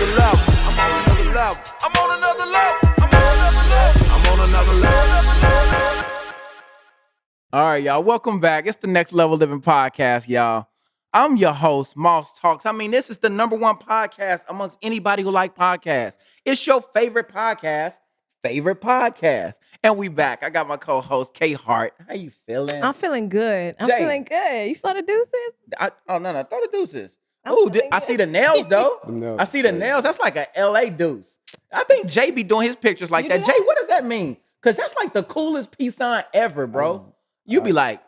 another level. I'm on another level. I'm on another level. I'm on another level. I'm on another level. All right, y'all. Welcome back. It's the Next Level Living podcast, y'all. I'm your host, Moss Talks. I mean, this is the #1 podcast amongst anybody who like podcasts. It's your favorite podcast. And we back. I got my co-host, K Hart. How you feeling? I'm feeling good. I'm Jay. feeling good. You saw the deuces? No. Throw the deuces. I'm Oh, feeling I good. see the nails, though. nails I see the nails. That's like a LA deuce. I think Jay be doing his pictures like You that. do Jay, that? what does that mean? Because that's like the coolest peace sign ever, bro. You be like...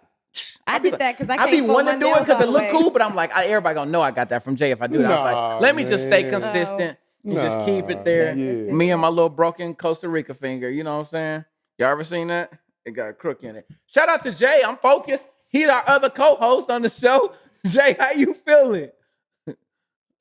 I did that because I I can't be pull wanting my to do it nails because it all look the cool, way. but I'm like, everybody gonna know I got that from Jay if I do it. I was like, let me just stay man. consistent and just keep it there. Yeah. Me and my little broken Costa Rica finger, you know what I'm saying? Y'all ever seen that? It got a crook in it. Shout out to Jay. I'm focused. He's our other co-host on the show. Jay, how you feeling?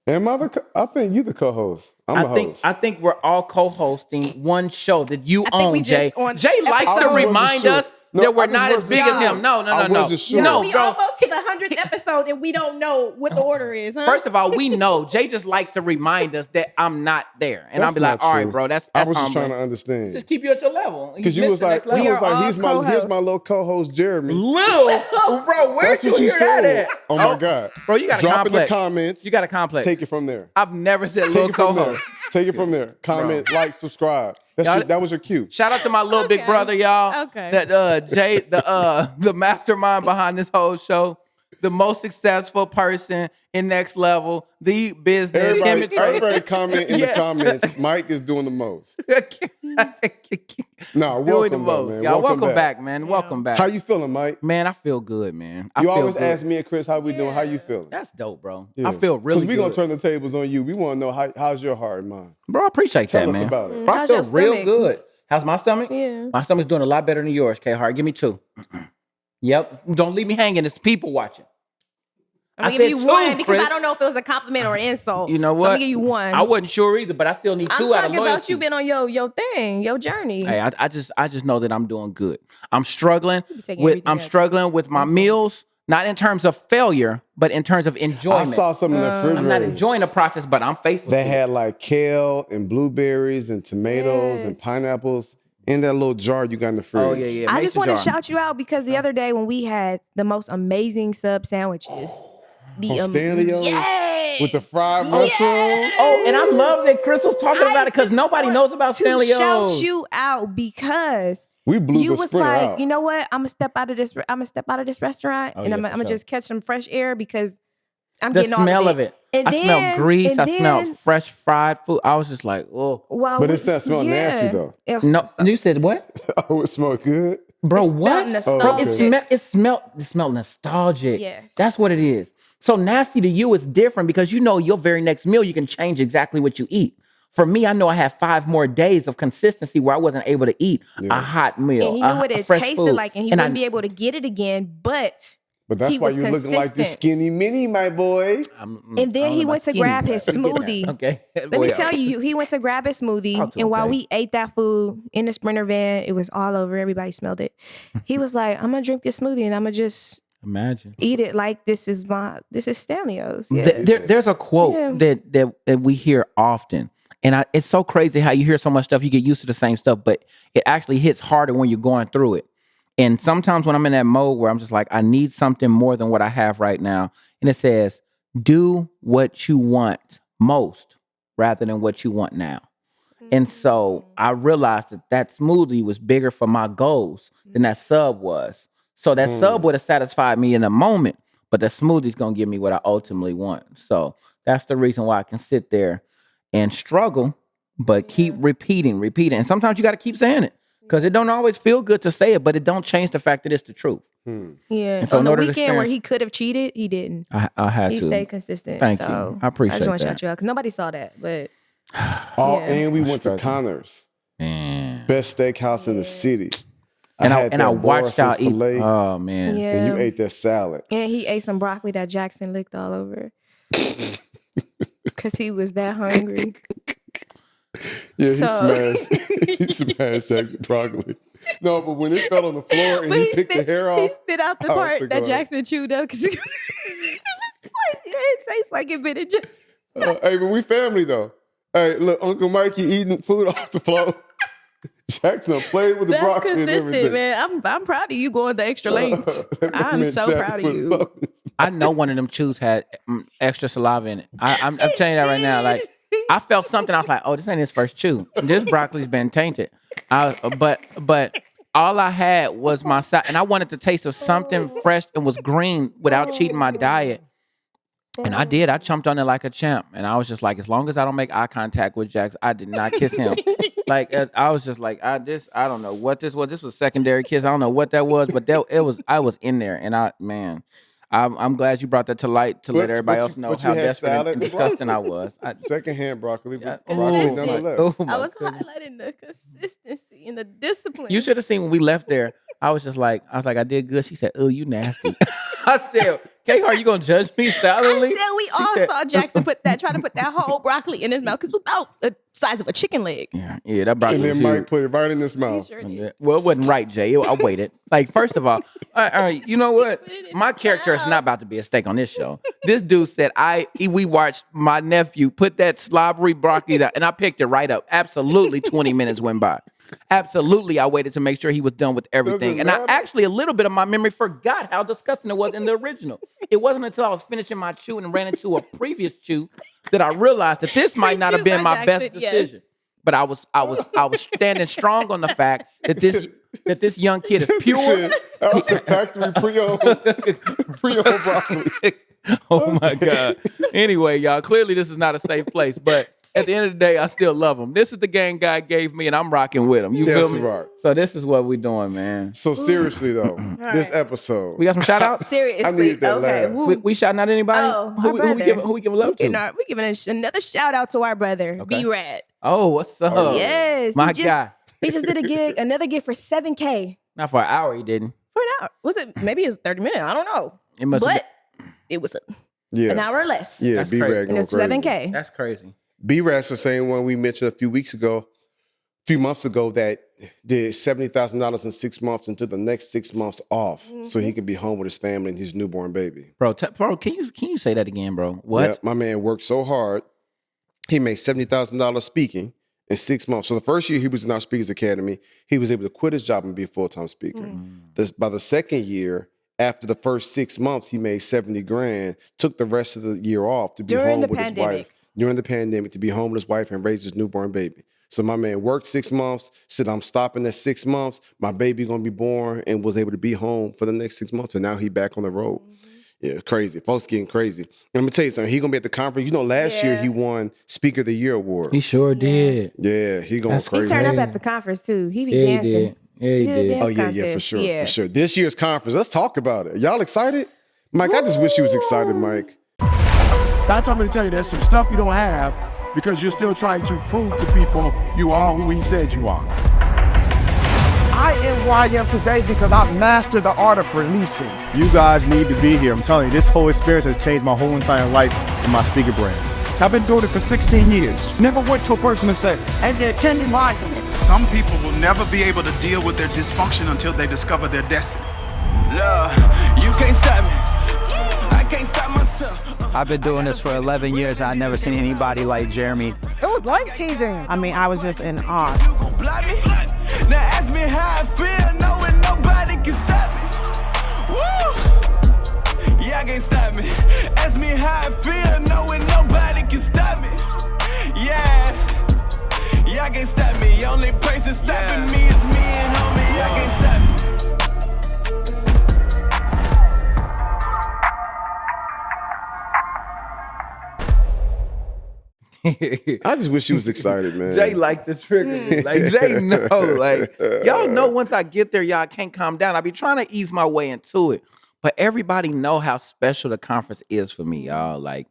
I think you the co-host. I'm the host. I think we're all co-hosting one show that you I think own, we Jay. just on Jay likes I to wasn't remind sure. us No, that we're I just not as wasn't big as sure. him. No. I wasn't sure. No, We bro. almost to the 100th episode and we don't know what the order is, huh? First of all, we know Jay just likes to remind us that I'm not there, and I'll That's be like, not "All right, true. bro, that's I was just humbling. trying to understand. Just keep you at your level." Because you was missed the like, next level. We are all here's my co-hosts. little co-host Jeremy. Lil, bro, where'd That's you what you hear that said. at? Oh my God. Bro, you got a Drop complex. in the comments. You got a complex. Take it from there. I've never said Take little it from there. co-host. Take it from there. Comment, like, subscribe. Y'all- That was your cue. Shout out to my little big Okay. brother, y'all. Okay. That Jay, the mastermind behind this whole show, the most successful person in Next Level, the business. Everybody comment in Yeah. the comments. Mike is doing the most. No, Doing the welcome, though, most. man. Y'all, welcome back, man. Welcome back. How you feeling, Mike? Man, I feel good, man. I You feel always good. ask me and Chris how we doing. How you feeling? That's dope, bro. Yeah. I feel really Because good. we're going to turn the tables on you. We want to know how's your heart and mind. Bro, I appreciate Tell that, us man. about it. Bro, I How's feel your real stomach? good. How's my stomach? Yeah. My stomach's doing a lot better than yours, K-Hart. Give me 2. Yep. Don't leave me hanging. It's people watching. I'm gonna I give you said one two, because Chris. I don't know if it was a compliment or an insult. You know what? So I'm gonna give you one. I wasn't sure either, but I still need 2 I'm out of talking loyalty. about you been on your thing, your journey. Hey, I just know that I'm doing good. I'm struggling taking with everything else. my meals, not in terms of failure, but in terms of I enjoyment. saw some in the I'm not refrigerator. enjoying the process, but I'm faithful. They to had it. like kale and blueberries and tomatoes and Yes. pineapples in that little jar you got in the fridge. Oh yeah. I just want want to shout you out because the other day when we had the most amazing sub sandwiches. On Stanley's? Yes. With the fried mushroom. Oh, and I love that Crystal's talking about it because nobody knows about to Stanley shout O's. you out because We blew you the was sprinter like, out. you know what? I'm gonna step out of this. I'm gonna step out of this restaurant Oh, and yeah, I'm for gonna sure. just catch some fresh air because I'm The getting smell all of it. And I smell grease. and I smell then- fresh fried food. I was just like, oh. Well, But it smelled nasty, though. It was No, so- you said what? Oh, it smelled good. Bro, It what? smelled Bro, nostalgic. it smelled nostalgic. Yes. That's what it is. So nasty to you is different because you know your very next meal, you can change exactly what you eat. For me, I know I had 5 more days of consistency where I wasn't able to eat a hot meal. and he knew what a it fresh tasted food. like, and he And wouldn't be able to get it again. But that's he why was you're looking like this consistent. skinny mini, my boy. And then he went to grab his smoothie. Okay. Let me tell you, he went to grab his smoothie, Talk to and him, while okay. we ate that food in the Sprinter van, it was all over. Everybody smelled it. He was like, "I'm gonna drink this smoothie, and I'm gonna just Imagine. eat it like this is Stanley's." Yeah. There's a quote Yeah. that we hear often. And it's so crazy how you hear so much stuff, you get used to the same stuff, but it actually hits harder when you're going through it. And sometimes when I'm in that mode where I'm just like, I need something more than what I have right now. And it says, do what you want most rather than what you want now. And so I realized that smoothie was bigger for my goals than that sub was. So that sub would have satisfied me in a moment, but the smoothie's going to give me what I ultimately want. So that's the reason why I can sit there and struggle, but keep repeating. And sometimes you got to keep saying it because it don't always feel good to say it, but it don't change the fact that it's the truth. Yeah. And so On in the order to weekend where stand- he could have cheated, he didn't. I had He to. stayed consistent. Thank so you. I appreciate I just want to that. shout you out because nobody saw that, but Oh, Yeah. and we I'm went to struggling. Connors, Man. best steakhouse in the city. And I that watched y'all Boris's eat. filet, Oh, man. yeah. and you ate that salad. And he ate some broccoli that Jackson licked all over because he was that hungry. Yeah, So- he smashed Jackson broccoli. No, but when it fell on the floor and But he picked the hair off, He spit out the I was part thinking that like- Jackson chewed up because it tastes like it been in Jackson. hey, but we family though. Hey, look, Uncle Mikey eating food off the floor. Jackson played with the That's broccoli and consistent, everything. man. I'm proud of you going the extra lengths. I'm so proud of you. I know one of them chews had extra saliva in it. I'm telling you that right now. Like, I felt something. I was like, oh, this ain't his first chew. This broccoli's been tainted. But all I had was my side, and I wanted to taste of something fresh and was green without cheating my diet. And I did. I chumped on it like a champ. And I was just like, as long as I don't make eye contact with Jax, I did not kiss him. Like, I was just like, I don't know what this was. This was secondary kiss. I don't know what that was, but I was in there. And I'm glad you brought that to light to let everybody else know how desperate and disgusting I was. Secondhand broccoli, but Yeah. broccoli nonetheless. I was highlighting the consistency and the discipline. You should have seen when we left there. I was like, I did good. She said, oh, you nasty. I said, K-Hart, you gonna judge me silently? I said we all saw Jackson try to put that whole broccoli in his mouth because it was about the size of a chicken leg. Yeah, that broccoli. And then was Mike huge. put it right in his mouth. Sure did. Well, it wasn't right, Jay. I waited. Like, first of all, you know what? My character is not about to be a steak on this show. This dude said we watched my nephew put that slobbery broccoli down, and I picked it right up. Absolutely, 20 minutes went by. Absolutely, I waited to make sure he was done with everything. And I actually, a little bit of my memory forgot how disgusting it was in the original. It wasn't until I was finishing my chew and ran into a previous chew that I realized that this might not have been my best decision. But I was standing strong on the fact that this young kid is pure. That was a factory pre-owned broccoli. Oh my God. Anyway, y'all, clearly this is not a safe place, but at the end of the day, I still love him. This is the game God gave me, and I'm rocking with him. You feel me? Right. So this is what we're doing, man. So seriously though, this episode. We got some shout outs? Seriously. I need that okay. laugh. We shouting out anybody? Oh, who our we brother. giving love to? We're giving another shout out to our brother, Okay. B-Rad. Oh, what's up? Yes. My he guy. He just did another gig for $7K Not for an hour, he didn't. for an hour. Was it? Maybe it was 30 minutes. I don't know. It must have But it was Yeah. an hour or less. Yeah, That's B-Rad crazy. And going it's crazy. $7K. That's crazy. B-Rad's the same one we mentioned a few months ago that did $70,000 in 6 months and took the next 6 months off so he could be home with his family and his newborn baby. Bro, can you say that again, bro? What? Yeah, my man worked so hard. He made $70,000 speaking in 6 months. So the first year he was in our Speakers Academy, he was able to quit his job and be a full-time speaker. By the second year, after the first 6 months, he made $70,000, took the rest of the year off to be During home the with his pandemic. wife. During the pandemic, to be home with his wife and raise his newborn baby. So my man worked 6 months, said, I'm stopping at 6 months. My baby gonna be born, and was able to be home for the next 6 months. And now he back on the road. Yeah, crazy. Folks getting crazy. Let me tell you something. He gonna be at the conference. You know, last year he won Speaker of the Year award. He sure did. Yeah, he going That's crazy. He turned up Yeah. at the conference too. He be Yeah, he dancing. did. Yeah, he did a did. dance Oh yeah, contest. for sure, Yeah. for sure. This year's conference. Let's talk about it. Y'all excited? Mike, I just wish you was excited, Mike. God told me to tell you there's some stuff you don't have because you're still trying to prove to people you are who he said you are. I am who I am today because I mastered the art of releasing. You guys need to be here. I'm telling you, this whole experience has changed my whole entire life and my speaker brand. I've been doing it for 16 years. Never went to a person and said, and they're candy lying. Some people will never be able to deal with their dysfunction until they discover their destiny. Love, you can't stop me. I can't stop myself. I've been doing this for 11 years. I've never seen anybody like Jeremy. It was life-changing. I mean, I was just in awe. You gon' block me? Now ask me how I feel, knowing nobody can stop me. Woo! Y'all can't stop me. Ask me how I feel, knowing nobody can stop me. Yeah. Y'all can't stop me. Only person stopping me is me and homie. Y'all can't stop me. I just wish you was excited, man. Jay like the trigger. Like Jay know. Like y'all know once I get there, y'all can't calm down. I be trying to ease my way into it. But everybody know how special the conference is for me, y'all. Like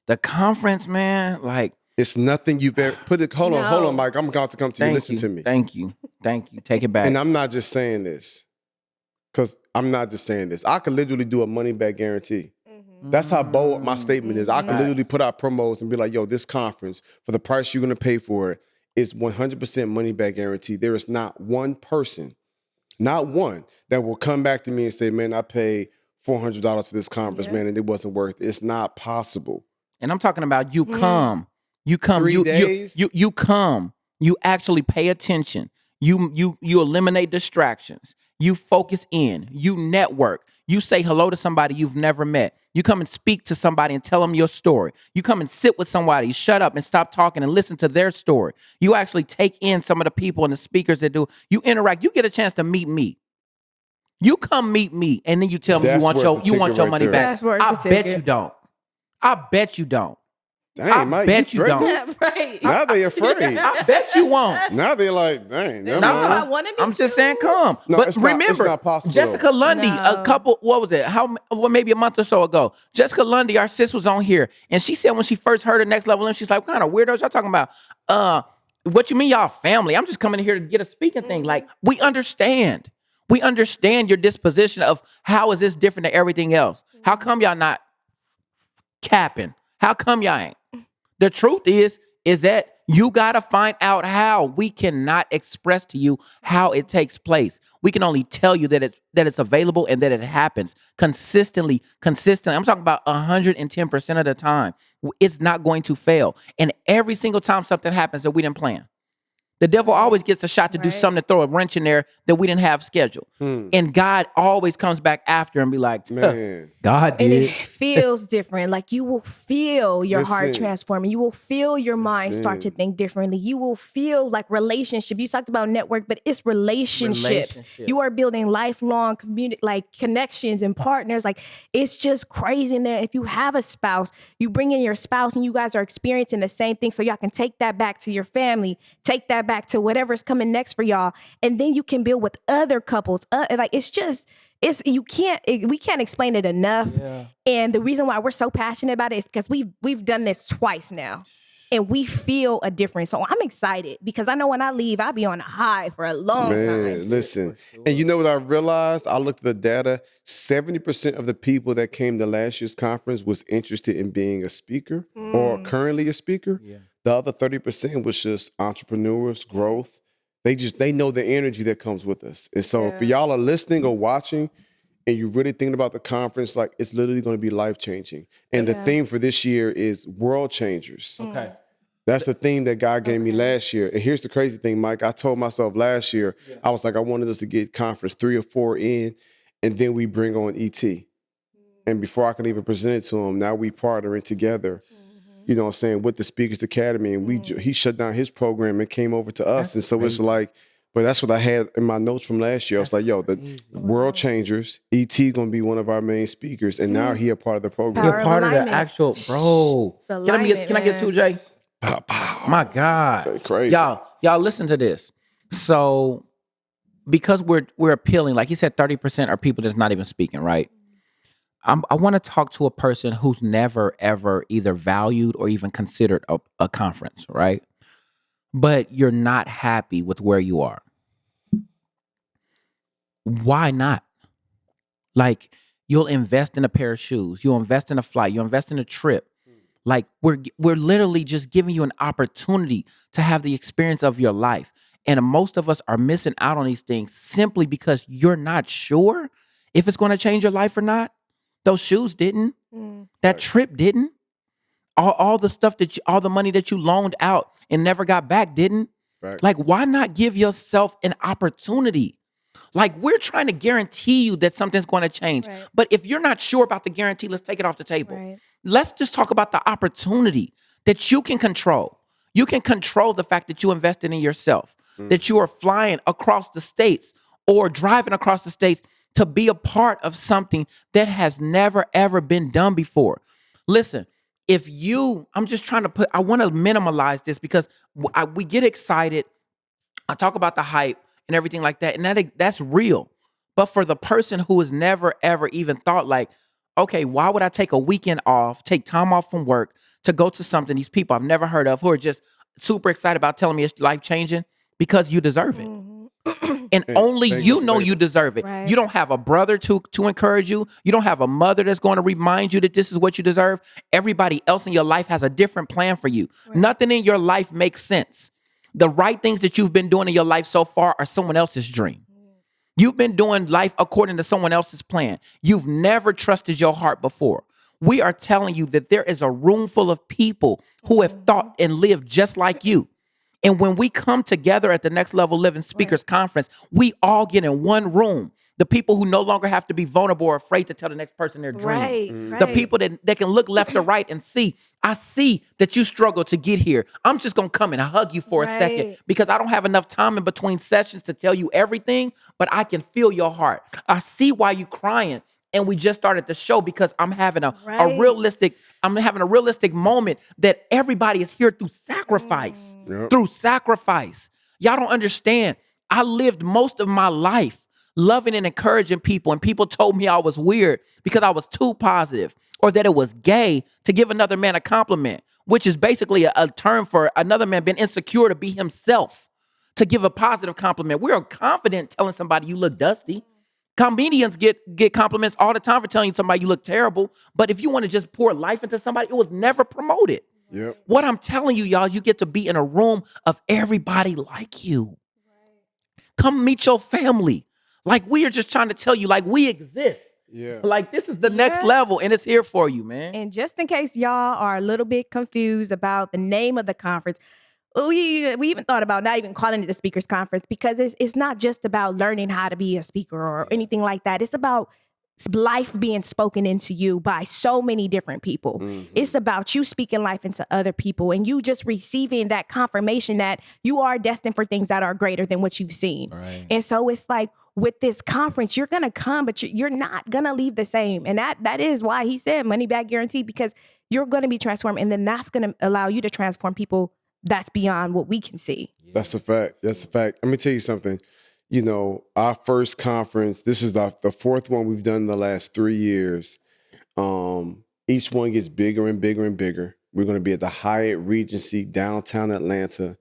the conference, man, like It's nothing you've ever put it. Hold No. on, Mike. I'm about to come to you. Listen to me. Thank you. Take it back. And I'm not just saying this. Because I'm not just saying this. I could literally do a money back guarantee. That's how bold my statement is. I could literally put out promos and be like, yo, this conference, for the price you're going to pay for it, is 100% money back guarantee. There is not one person, not one, that will come back to me and say, man, I paid $400 for this conference, man, and it wasn't worth it. It's not possible. And I'm talking about you come. You come, 3 days? you come, you actually pay attention. You eliminate distractions. You focus in, you network. You say hello to somebody you've never met. You come and speak to somebody and tell them your story. You come and sit with somebody, shut up and stop talking and listen to their story. You actually take in some of the people and the speakers that do. You interact. You get a chance to meet me. You come meet me, and then you tell me you want your money back. I bet you don't. I bet you don't. Dang, I Mike, bet you don't. Yeah, right. Now they afraid. I bet you won't. Now they're like, dang. Never No, mind. I want to meet I'm just you. saying, come. No, but it's not- remember, it's not possible, Jessica Lundy, a couple, what was it? Maybe a month or so ago, Jessica Lundy, our sis, was on here, and she said when she first heard her Next Level, and she's like, what kind of weirdos y'all talking about? What you mean y'all family? I'm just coming here to get a speaking thing. Like, we understand. We understand your disposition of how is this different than everything else? How come y'all not capping? How come y'all ain't? The truth is that you got to find out how. We cannot express to you how it takes place. We can only tell you that it's available and that it happens consistently. I'm talking about 110% of the time. It's not going to fail. And every single time something happens that we didn't plan, the devil always gets a shot to do something to throw a wrench in there that we didn't have scheduled. And God always comes back after and be like, Man. God And did. it feels different. Like you will feel your heart Listen. transforming. You will feel your mind start to think differently. You will feel like relationship. You talked about network, but it's relationships. You are building lifelong connections and partners. Like it's just crazy. And then if you have a spouse, you bring in your spouse and you guys are experiencing the same thing. So y'all can take that back to your family, take that back to whatever's coming next for y'all. And then you can build with other couples. We can't explain it enough. Yeah. And the reason why we're so passionate about it is because we've done this twice now. And we feel a difference. So I'm excited because I know when I leave, I'll be on a high for a long time. Listen. And you know what I realized? I looked at the data. 70% of the people that came to last year's conference was interested in being a speaker or currently a speaker. Yeah. The other 30% was just entrepreneurs, growth. They know the energy that comes with us. And so if y'all are listening or watching and you're really thinking about the conference, like it's literally going to be life-changing. And the theme for this year is world changers. Okay. That's the theme that God gave me last year. And here's the crazy thing, Mike. I told myself last year, I was like, I wanted us to get conference 3 or 4 in, and then we bring on ET. And before I could even present it to him, now we partnering together. You know what I'm saying, with the Speakers Academy. And he shut down his program and came over to us. And so it's like, but that's what I had in my notes from last year. I was like, yo, the world changers, ET going to be one of our main speakers. And now he a part of the program. You're part of the actual, bro. Can I get 2, Jay? Pow, pow. My God. Crazy. Y'all listen to this. So because we're appealing, like he said, 30% are people that's not even speaking, right? I want to talk to a person who's never, ever either valued or even considered a conference, right? But you're not happy with where you are. Why not? Like, you'll invest in a pair of shoes. You'll invest in a flight. You'll invest in a trip. Like, we're literally just giving you an opportunity to have the experience of your life. And most of us are missing out on these things simply because you're not sure if it's going to change your life or not. Those shoes didn't. That trip didn't. All the stuff all the money that you loaned out and never got back didn't. Facts. Like, why not give yourself an opportunity? Like, we're trying to guarantee you that something's going to change. Right. But if you're not sure about the guarantee, let's take it off the table. Right. Let's just talk about the opportunity that you can control. You can control the fact that you invested in yourself, that you are flying across the states or driving across the states to be a part of something that has never, ever been done before. Listen, I'm just trying to I want to minimalize this because we get excited. I talk about the hype and everything like that, and that's real. But for the person who has never, ever even thought like, okay, why would I take a weekend off, take time off from work to go to something these people I've never heard of who are just super excited about telling me it's life-changing? Because you deserve it. And only you know you deserve it. Right. You don't have a brother to encourage you. You don't have a mother that's going to remind you that this is what you deserve. Everybody else in your life has a different plan for you. Right. Nothing in your life makes sense. The right things that you've been doing in your life so far are someone else's dream. You've been doing life according to someone else's plan. You've never trusted your heart before. We are telling you that there is a room full of people who have thought and lived just like you. And when we come together at the Next Level Living Speakers Conference, we all get in one room. The people who no longer have to be vulnerable or afraid to tell the next person their dreams. The people that can look left or right and see, I see that you struggle to get here. I'm just going to come and hug you for a second because I don't have enough time in between sessions to tell you everything, but I can feel your heart. I see why you're crying. And we just started the show because I'm having a realistic moment that everybody is here through sacrifice. Through sacrifice. Y'all don't understand. I lived most of my life loving and encouraging people, and people told me I was weird because I was too positive or that it was gay to give another man a compliment, which is basically a term for another man being insecure to be himself, to give a positive compliment. We're confident telling somebody you look dusty. Comedians get compliments all the time for telling somebody you look terrible, but if you want to just pour life into somebody, it was never promoted. Yep. What I'm telling you, y'all, you get to be in a room of everybody like you. Come meet your family. Like, we are just trying to tell you, like, we exist. Yeah. Like, this is the next level, and it's here for you, man. And just in case y'all are a little bit confused about the name of the conference, we even thought about not even calling it the Speakers Conference because it's not just about learning how to be a speaker or anything like that. It's about life being spoken into you by so many different people. It's about you speaking life into other people and you just receiving that confirmation that you are destined for things that are greater than what you've seen. And so it's like, with this conference, you're going to come, but you're not going to leave the same. And that is why he said money back guarantee, because you're going to be transformed. And then that's going to allow you to transform people that's beyond what we can see. That's a fact. That's a fact. Let me tell you something. You know, our first conference, this is the fourth one we've done in the last 3 years. Each one gets bigger and bigger and bigger. We're going to be at the Hyatt Regency, downtown Atlanta,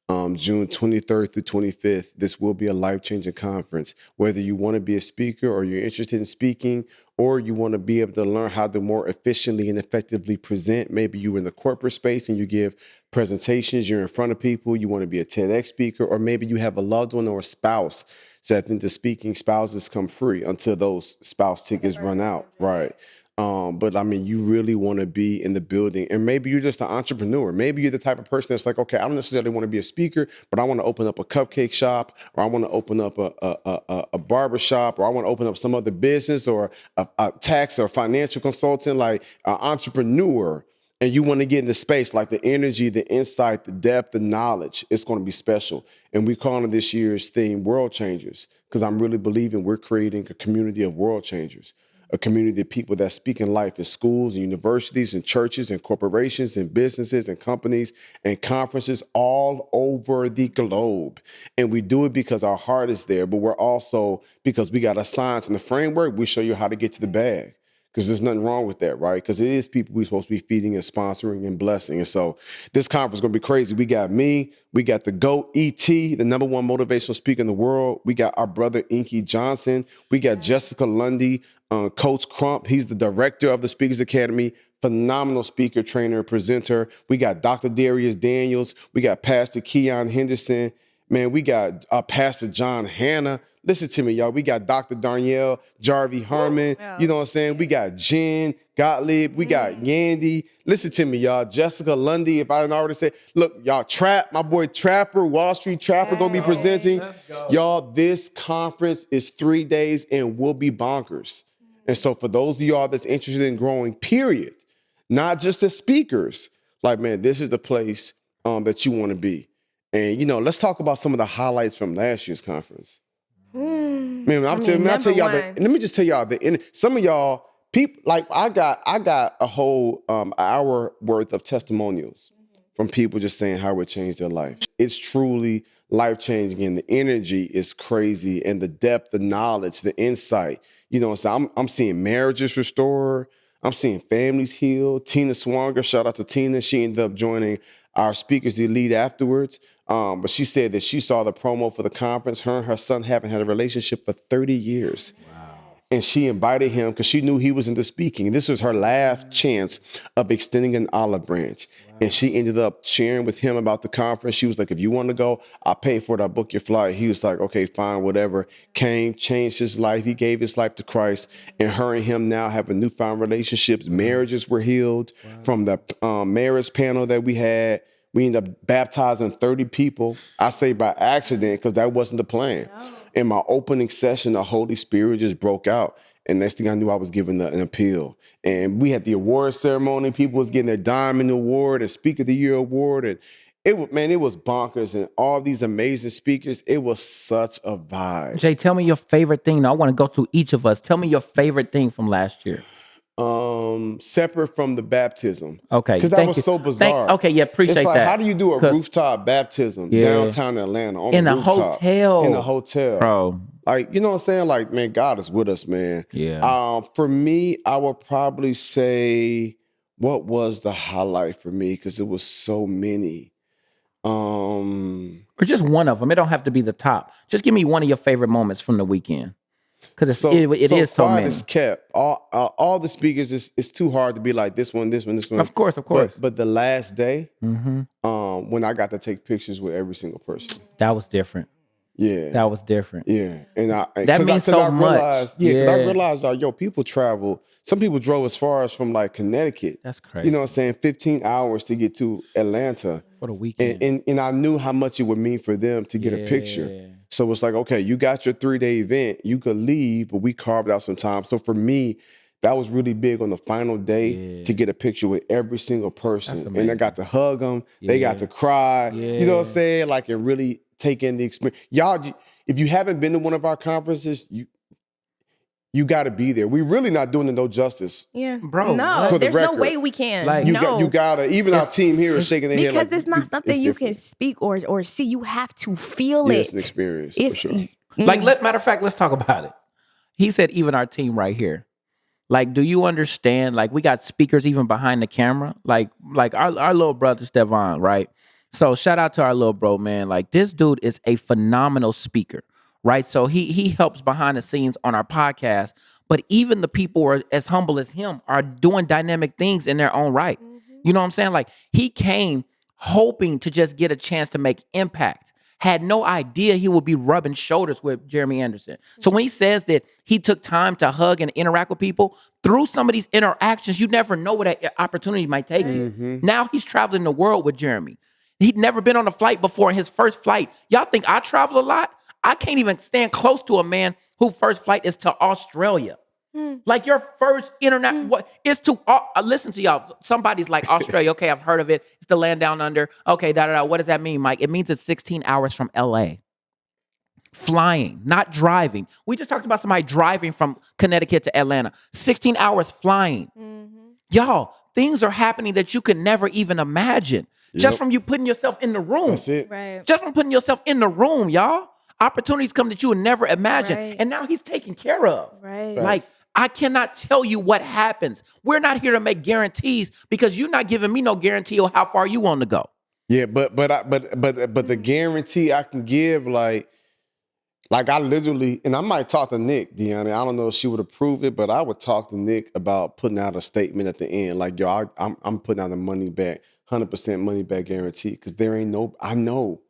June 23rd through 25th. This will be a life-changing conference. Whether you want to be a speaker or you're interested in speaking, or you want to be able to learn how to more efficiently and effectively present. Maybe you're in the corporate space and you give presentations, you're in front of people, you want to be a TEDx speaker, or maybe you have a loved one or a spouse. So I think the speaking spouses come free until those spouse tickets run out, right? But I mean, you really want to be in the building, and maybe you're just an entrepreneur. Maybe you're the type of person that's like, okay, I don't necessarily want to be a speaker, but I want to open up a cupcake shop, or I want to open up a barber shop, or I want to open up some other business, or a tax or financial consultant, like an entrepreneur. And you want to get in the space, like the energy, the insight, the depth, the knowledge. It's going to be special. And we're calling this year's theme World Changers, because I'm really believing we're creating a community of world changers. A community of people that speak in life in schools and universities and churches and corporations and businesses and companies and conferences all over the globe. And we do it because our heart is there, but we're also, because we got a science and the framework, we show you how to get to the bag. Because there's nothing wrong with that, right? Because it is people we're supposed to be feeding and sponsoring and blessing. And so this conference is going to be crazy. We got me. We got the GOAT, E.T., the #1 motivational speaker in the world. We got our brother, Inky Johnson. We got Jessica Lundy, Coach Crump. He's the director of the Speakers Academy. Phenomenal speaker, trainer, presenter. We got Dr. Darius Daniels. We got Pastor Keon Henderson. Man, we got Pastor John Hanna. Listen to me, y'all. We got Dr. Darnell Jarvie Harmon. You know what I'm saying? We got Jen Gottlieb. We got Yandy. Listen to me, y'all. Jessica Lundy, if I didn't already say. Look, y'all, Trap, my boy Trapper, Wall Street Trapper going to be presenting. Y'all, this conference is 3 days and will be bonkers. And so for those of y'all that's interested in growing, period, not just as speakers, like, man, this is the place that you want to be. And, you know, let's talk about some of the highlights from last year's conference. Man, I'll tell y'all let me just tell y'all some of y'all people, like I got a whole hour worth of testimonials from people just saying how it changed their life. It's truly life-changing, and the energy is crazy, and the depth, the knowledge, the insight. You know, so I'm seeing marriages restored. I'm seeing families healed. Tina Swanger, shout out to Tina. She ended up joining our Speakers Elite afterwards. But she said that she saw the promo for the conference. Her and her son haven't had a relationship for 30 years. Wow. And she invited him because she knew he was into speaking. This was her last chance of extending an olive branch. Wow. And she ended up sharing with him about the conference. She was like, if you want to go, I'll pay for it. I'll book your flight. He was like, okay, fine, whatever. Came, changed his life. He gave his life to Christ. And her and him now have a newfound relationships. Marriages were healed from the marriage panel that we had. We ended up baptizing 30 people. I say by accident because that wasn't the plan. No. In my opening session, the Holy Spirit just broke out. And next thing I knew, I was given an appeal. And we had the award ceremony. People was getting their Diamond Award and Speaker of the Year Award. And it was bonkers. And all these amazing speakers, it was such a vibe. Jay, tell me your favorite thing. Now, I want to go through each of us. Tell me your favorite thing from last year. Separate from the baptism. Okay. Because that was so bizarre. Appreciate it's like, that. how do you do a rooftop baptism downtown Atlanta on a rooftop? In a hotel. Bro. Like, you know what I'm saying? Like, man, God is with us, man. Yeah. For me, I would probably say, what was the highlight for me? Because it was so many. Or just one of them. It don't have to be the top. Just give me one of your favorite moments from the weekend. Because it is so many. Is kept. All the speakers, it's too hard to be like this one. Of course. But the last day, when I got to take pictures with every single person. That was different. Yeah. That was different. Yeah. And that means so much. Because I realized, people travel. Some people drove as far as from like Connecticut. That's crazy. You know what I'm saying? 15 hours to get to Atlanta. For the weekend. And I knew how much it would mean for them to get a picture. So it's like, okay, you got your 3-day event. You could leave, but we carved out some time. So for me, that was really big on the final day to get a picture with every single person. And I got to hug them. They got to cry. You know what I'm saying? Like, and really take in the experience. Y'all, if you haven't been to one of our conferences, you got to be there. We're really not doing it no justice. Yeah. Bro. No, there's no way we can. Like, you got to, even our team here is shaking their head. Because it's not something you can speak or see. You have to feel it. It's an experience, for sure. Like, matter of fact, let's talk about it. He said, even our team right here. Like, do you understand? Like, we got speakers even behind the camera. Like our little brother, Stevan, right? So shout out to our little bro, man. Like, this dude is a phenomenal speaker, right? So he helps behind the scenes on our podcast. But even the people who are as humble as him are doing dynamic things in their own right. You know what I'm saying? Like, he came hoping to just get a chance to make impact. Had no idea he would be rubbing shoulders with Jeremy Anderson. So when he says that he took time to hug and interact with people, through some of these interactions, you never know where that opportunity might take you. Now he's traveling the world with Jeremy. He'd never been on a flight before. In his first flight, y'all think I travel a lot? I can't even stand close to a man whose first flight is to Australia. Like, your first internet, what is to listen to y'all. Somebody's like, Australia, okay, I've heard of it. It's the land down under. Okay, What does that mean, Mike? It means it's 16 hours from LA. Flying, not driving. We just talked about somebody driving from Connecticut to Atlanta. 16 hours flying. Y'all, things are happening that you could never even imagine. Just from you putting yourself in the room. That's it. Right. Just from putting yourself in the room, y'all. Opportunities come that you would never imagine. Right. And now he's taken care of. Right. Like, I cannot tell you what happens. We're not here to make guarantees because you're not giving me no guarantee of how far you want to go. Yeah, but the guarantee I can give, like I literally, and I might talk to Nick, Deanna. I don't know if she would approve it, but I would talk to Nick about putting out a statement at the end, like, yo, I'm putting out a money back, 100% money back guarantee, because I know.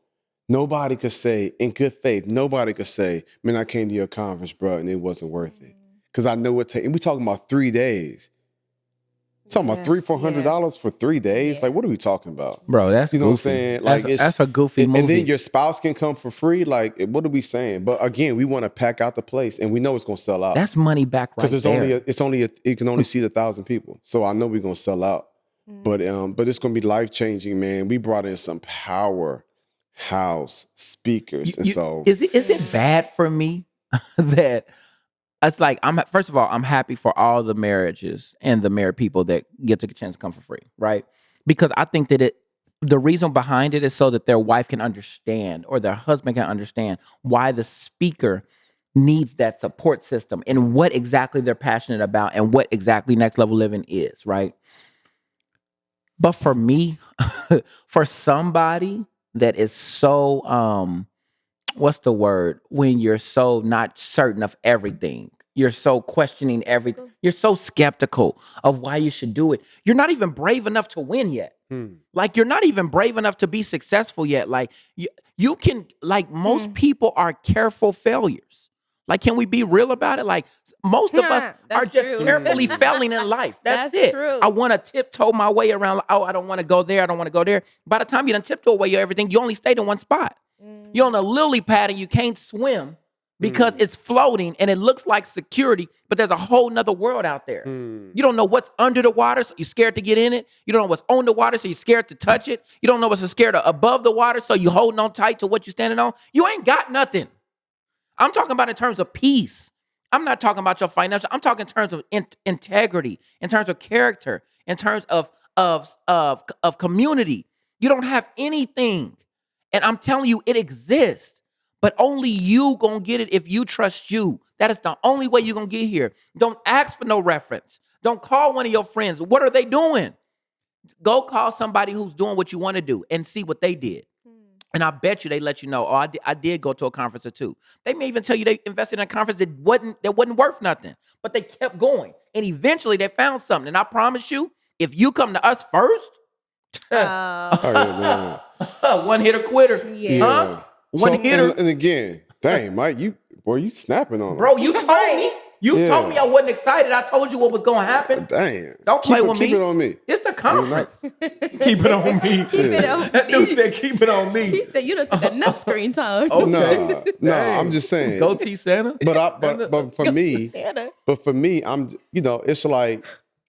Nobody could say, in good faith, nobody could say, man, I came to your conference, bro, and it wasn't worth it. Because I know what and we talking about 3 days. Talking about $300-$400 for 3 days. Like, what are we talking about, bro? That's you know goofy. what I'm saying. Like, that's a goofy movie. And then your spouse can come for free. Like, what are we saying? But again, we want to pack out the place, and we know it's gonna sell out. That's money back right there. Because it can only seat 1,000 people. So I know we're gonna sell out. But it's gonna be life changing, man. We brought in some powerhouse speakers, and so is it bad for me that? It's like, first of all, I'm happy for all the marriages and the married people that get the chance to come for free, right? Because I think that the reason behind it is so that their wife can understand or their husband can understand why the speaker needs that support system and what exactly they're passionate about and what exactly Next Level Living is, right? But for me, for somebody that is so, what's the word? When you're so not certain of everything, You're so questioning everything. You're so skeptical of why you should do it. You're not even brave enough to win yet. Like, you're not even brave enough to be successful yet. Like, you can, like, most people are careful failures. Like, can we be real about it? Like, most of us are just carefully failing in life. That's it. True. I want to tiptoe my way around. Oh, I don't want to go there. I don't want to go there. By the time you done tiptoe away everything, you only stayed in one spot. You're on a lily pad and you can't swim because it's floating and it looks like security, but there's a whole nother world out there. You don't know what's under the water, so you're scared to get in it. You don't know what's on the water, so you're scared to touch it. You don't know what's scared of above the water, so you're holding on tight to what you're standing on. You ain't got nothing. I'm talking about in terms of peace. I'm not talking about your financial. I'm talking in terms of integrity, in terms of character, in terms of community. You don't have anything. And I'm telling you, it exists. But only you gonna get it if you trust you. That is the only way you're gonna get here. Don't ask for no reference. Don't call one of your friends. What are they doing? Go call somebody who's doing what you want to do and see what they did. And I bet you they let you know, oh, I did go to a conference or two. They may even tell you they invested in a conference that wasn't worth nothing, but they kept going. And eventually they found something. And I promise you, if you come to us first, one hitter quitter. Yeah. Huh? One hitter. And again, dang, Mike, you snapping on him. Bro, you told me. You told me I wasn't excited. I told you what was going to happen. Dang. Don't play with me. Keep it on me. It's the conference. Keep it on me. Keep it on me. That dude said, keep it on me. He said you done took enough screen time. Okay. No, I'm just saying. Goatee Santa. But for me, I'm, it's like,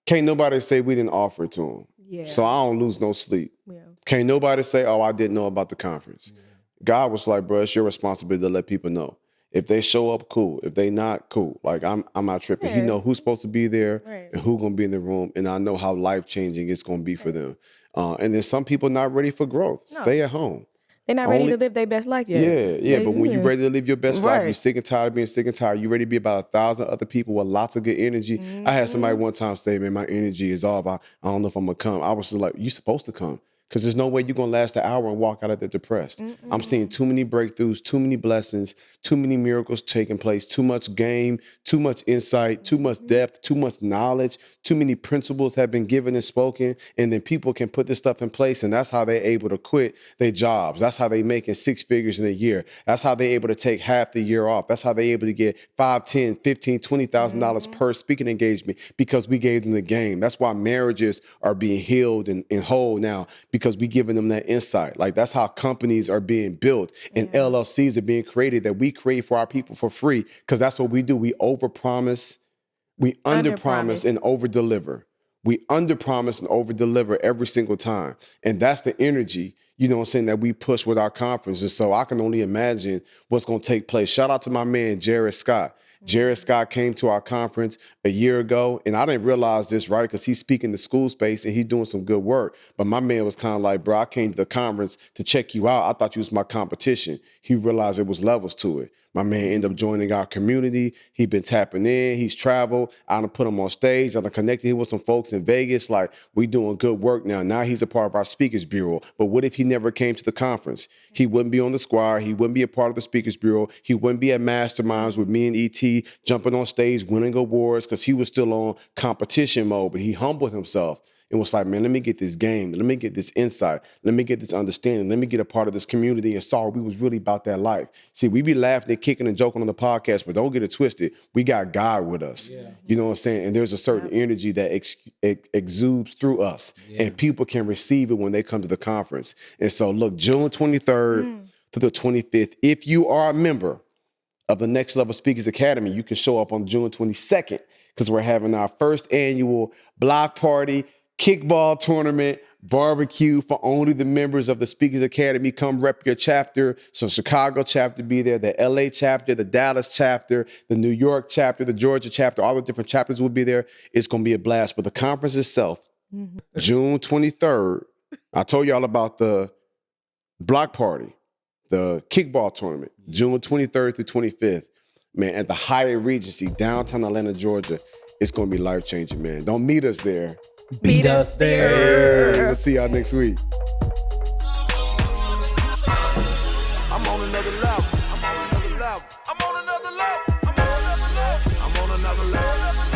can't nobody say we didn't offer it to them. Yeah. So I don't lose no sleep. Yeah. Can't nobody say, oh, I didn't know about the conference. Yeah. God was like, bro, it's your responsibility to let people know. If they show up, cool. If they not, cool. Like, I'm not tripping. He know who's supposed to be there and who's going to be in the room. And I know how life-changing it's going to be for them. And then some people not ready for growth. No. Stay at home. They're not ready to live their best life yet. Yeah. But when you're ready to live your best life, you're sick and tired of being sick and tired. You're ready to be about 1,000 other people with lots of good energy. Mm-hmm. I had somebody one time say, man, my energy is off. I don't know if I'm going to come. I was just like, you're supposed to come. Because there's no way you're going to last an hour and walk out of there depressed. I'm seeing too many breakthroughs, too many blessings, too many miracles taking place, too much game, too much insight, too much depth, too much knowledge, too many principles have been given and spoken, and then people can put this stuff in place, and that's how they're able to quit their jobs. That's how they making 6 figures in a year. That's how they're able to take half the year off. That's how they're able to get $5,000, $10,000, $15,000, $20,000 per speaking engagement because we gave them the game. That's why marriages are being healed and whole now, because we giving them that insight. Like, that's how companies are being built and LLCs are being created that we create for our people for free, because that's what we do. We overpromise, we underpromise and overdeliver. We underpromise and overdeliver every single time. And that's the energy, that we push with our conferences. So I can only imagine what's going to take place. Shout out to my man, Jared Scott. Jared Scott came to our conference a year ago, and I didn't realize this, right, because he's speaking the school space and he's doing some good work. But my man was kind of like, bro, I came to the conference to check you out. I thought you was my competition. He realized it was levels to it. My man ended up joining our community. He been tapping in. He's traveled. I done put him on stage. I done connected him with some folks in Vegas. Like, we doing good work now. Now he's a part of our speakers bureau. But what if he never came to the conference? He wouldn't be on the Squire. He wouldn't be a part of the speakers bureau. He wouldn't be at masterminds with me and ET jumping on stage, winning awards, because he was still on competition mode. But he humbled himself and was like, man, let me get this game. Let me get this insight. Let me get this understanding. Let me get a part of this community and saw we was really about that life. See, we be laughing and kicking and joking on the podcast, but don't get it twisted. We got God with us. Yeah. You know what I'm saying? And there's a certain energy that exudes through us, and people can receive it when they come to the conference. And so, look, June 23rd to the 25th, if you are a member of the Next Level Speakers Academy, you can show up on June 22nd, because we're having our first annual block party, kickball tournament, barbecue for only the members of the Speakers Academy. Come rep your chapter. So Chicago chapter be there, the LA chapter, the Dallas chapter, the New York chapter, the Georgia chapter, all the different chapters will be there. It's going to be a blast. But the conference itself, June 23rd, I told y'all about the block party, the kickball tournament, June 23rd through 25th, man, at the Hyatt Regency, downtown Atlanta, Georgia. It's going to be life-changing, man. Don't meet us there. Beat us there. Hey, we'll see y'all next week. I'm on another level. I'm on another level. I'm on another level. I'm on another level. I'm on another level.